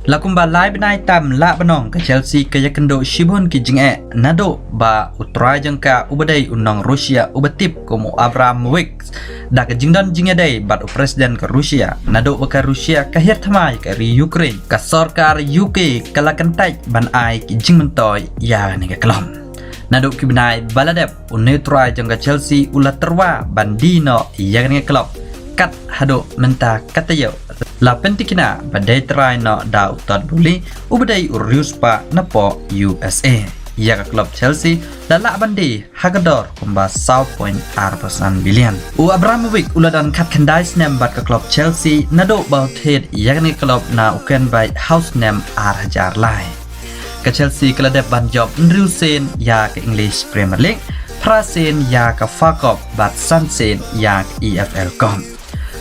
La kumba lai benai tam la benong ke Chelsea ke yakendo shibun ki jinge nado ba utrai jangka ubadai unang Rusia ubatip komo Abramovich da ke jingdan jinge dai bat presiden ke Rusia nado ka Rusia ka her thamai ke ri Ukraine ka sarkar UK kalakan tai ban ai ki jing mentoy ya ni ke klom nado ki benai baladep unetrai jangka Chelsea ulat terwa bandino ya ni ke klom kat hado menta katayo la pentikina badai try no da utad buli ubadai urius pa na po USA ya ka klub Chelsea la la bandi hagador kumba 0.4% bilion u Abramovich uladan kat kandai snem bat ka klub Chelsea na do ba thed ya ni klub na uken by house name R1000 lai ka Chelsea kala de ban job Nriusen ya ka English Premier League Prasen ya ka Fakop bat Sansen ya ka EFL kom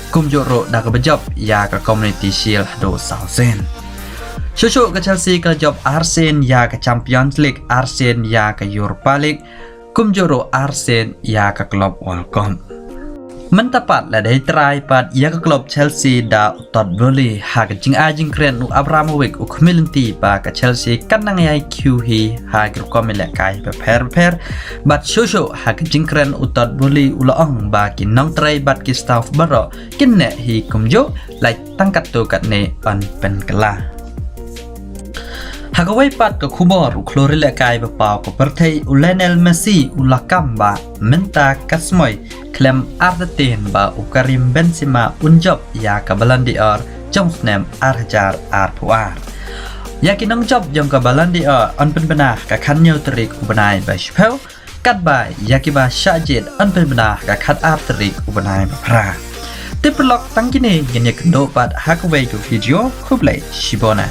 kum joro da ka bejop ya ka Community Shield do Southend Shushu ka Chelsea ka job Arsen ya ka Champions League Arsen ya ka Europa League kum joro Arsen ya ka Club World Cup Mentapat la dai try pat ya ka Club Chelsea da utot boli ha ka jing ajing kren u Abramovich u khmilinti pa ka Chelsea kan nang ai QH ha ka komile kai pe per bat shushu ha ka jing kren utot boli u la ong ba ki nong trai bat ki staff baro kin ne hi kum jo lai tangkat tu kat ne on pen kala Hagawai pat ke kubor u klorile kai ba pau ko perthei u Lionel Messi u lakam ba menta kasmoy klem Argentin ba u Karim Benzema unjob ya ka Ballon d'Or jong snem R1000 R puar ya ki nong job jong ka Ballon d'Or on pen bena ka khan nyeu trik u banai ba shpel kat ba ya ki ba shajet on pen bena ka khat ap trik u banai ba pra tip lok tangkini genya kendo pat Hagawai ku video kublai shibona